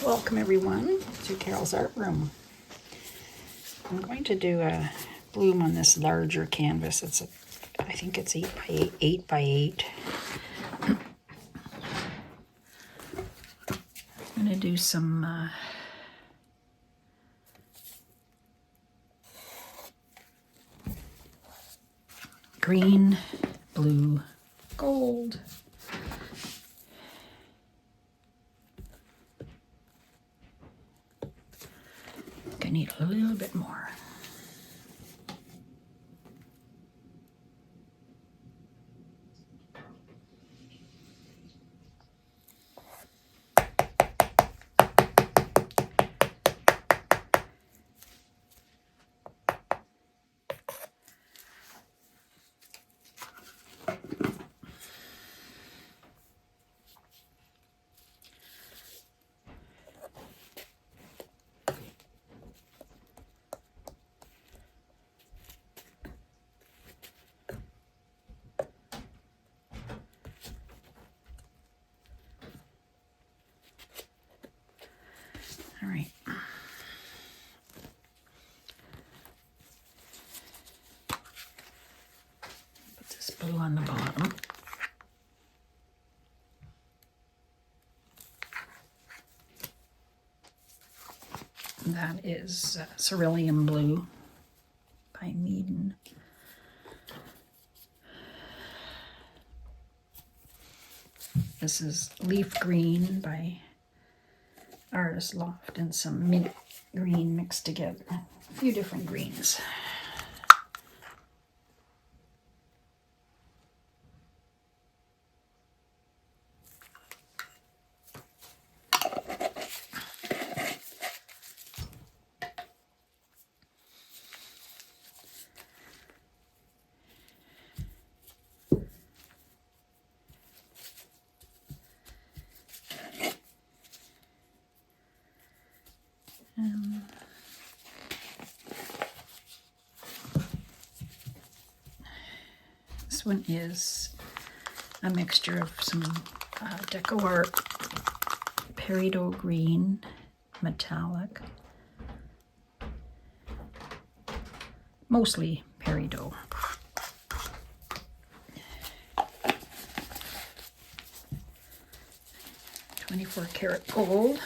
Welcome everyone to Carol's Art Room. I'm going to do a bloom on this larger canvas. I think it's 8 by 8. I'm going to do some green, blue, gold. I need a little bit more. All right. Put this blue on the bottom. That is cerulean blue by Meaden. This is leaf green by Artist Loft and some mint green mixed together. A few different greens. This one is a mixture of some Deco Art Peridot Green Metallic, mostly Peridot. .24-karat gold.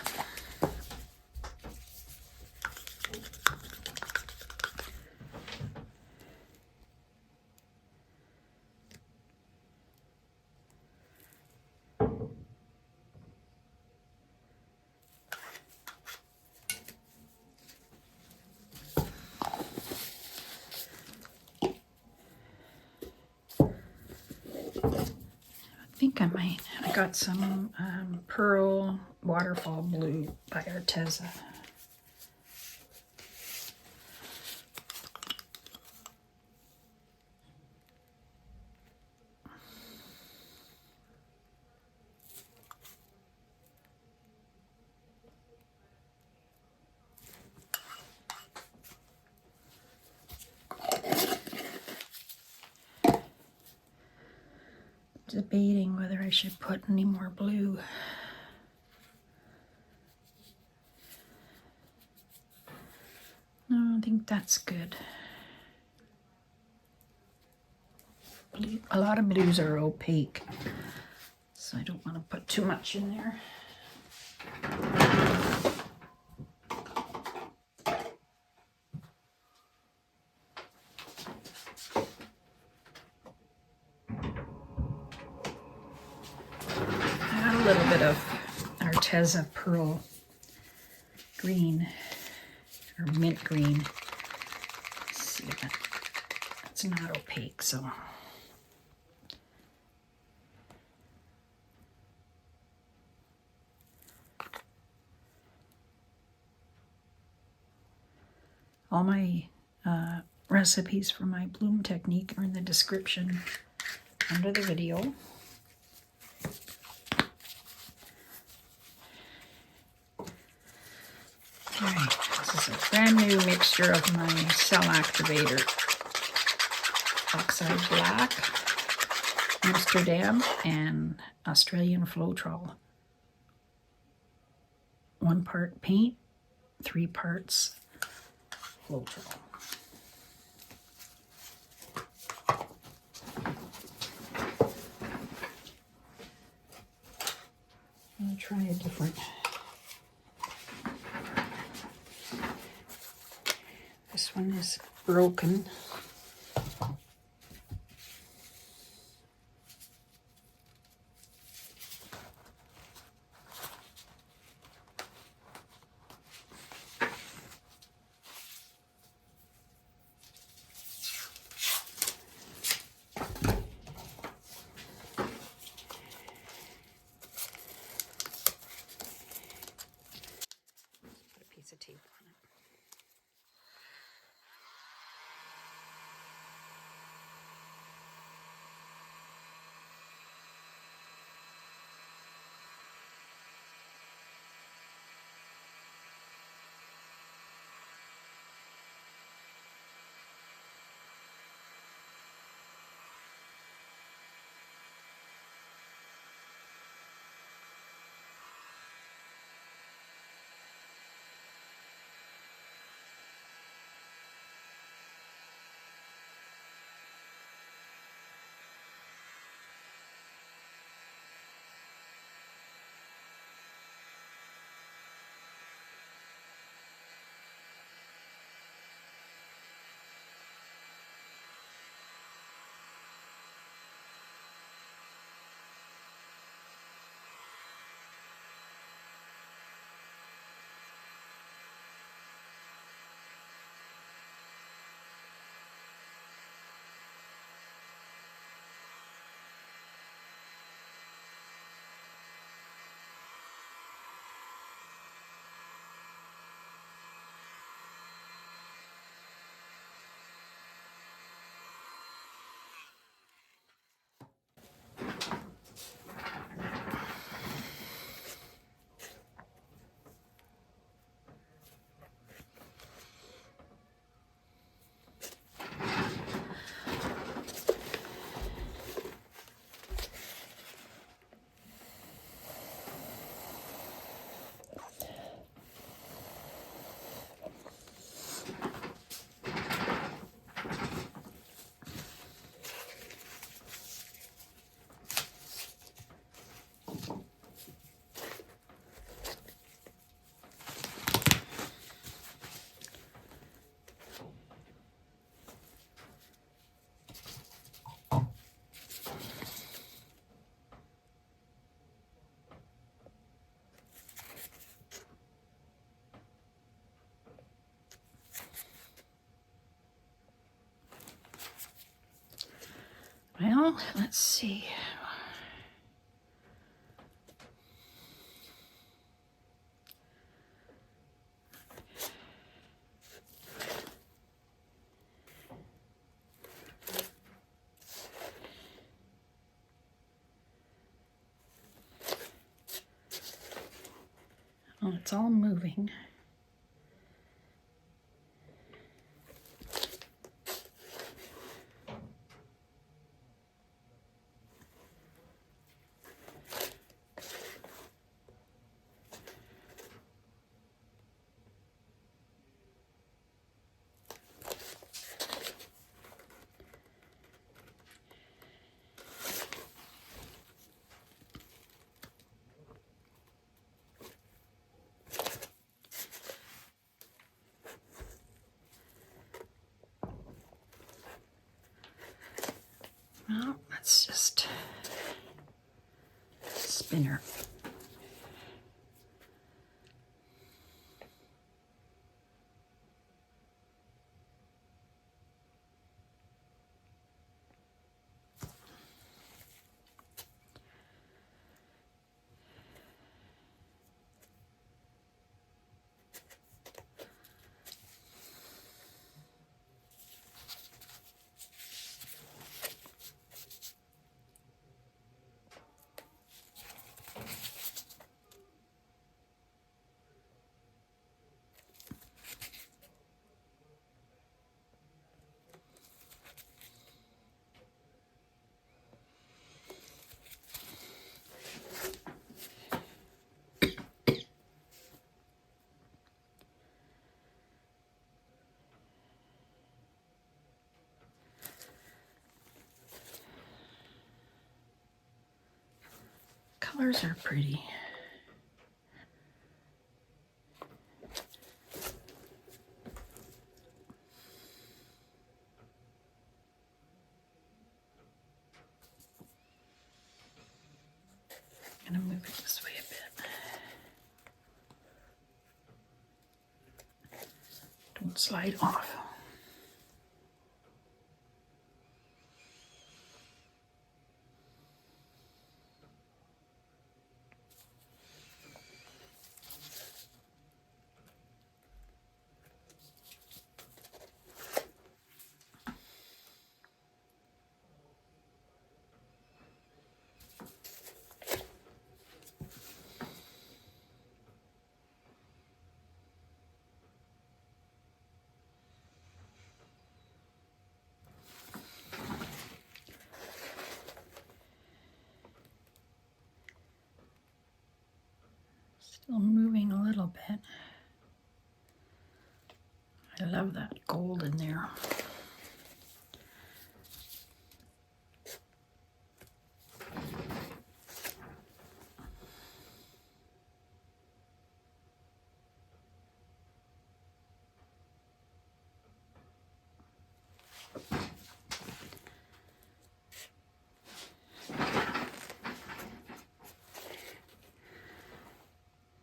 I got some Pearl Waterfall Blue by Arteza. Debating whether I should put any more blue. No, I think that's good. Blue, a lot of blues are opaque, so I don't want to put too much in there. A little bit of Arteza Pearl Green, or mint green. Let's see if that's not opaque, so. All my recipes for my bloom technique are in the description under the video. Alright, this is a brand new mixture of my cell activator, Oxide Black, Amsterdam, and Australian Floetrol 1 part paint, 3 parts Floetrol. I'm going to try a different. This one is broken. Put a piece of tape on it. Well, let's see. Oh, it's all moving. Well, let's just spin her. colors are pretty. I'm going to move it this way a bit. Don't slide off. Still moving a little bit. I love that gold in there.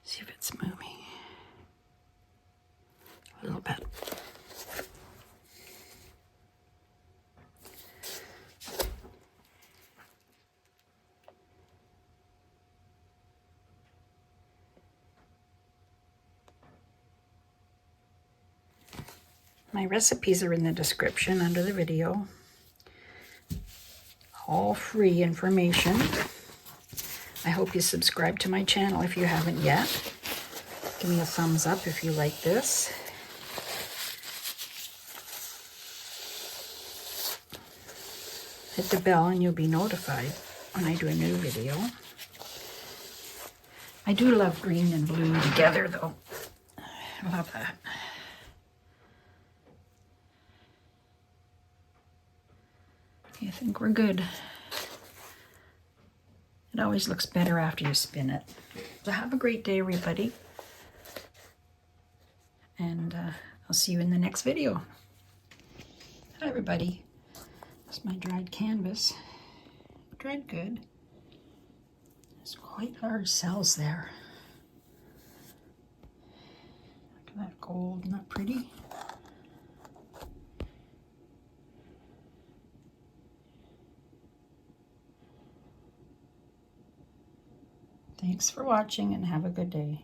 See if it's moving a little bit. My recipes are in the description under the video. All free information. I hope you subscribe to my channel if you haven't yet. Give me a thumbs up if you like this. Hit the bell and you'll be notified when I do a new video. I do love green and blue together though. I love that. Okay, I think we're good. It always looks better after you spin it. So have a great day, everybody. And I'll see you in the next video. Hi, everybody. That's my dried canvas. Dried good. There's quite large cells there. Look at that gold, isn't that pretty? Thanks for watching and have a good day.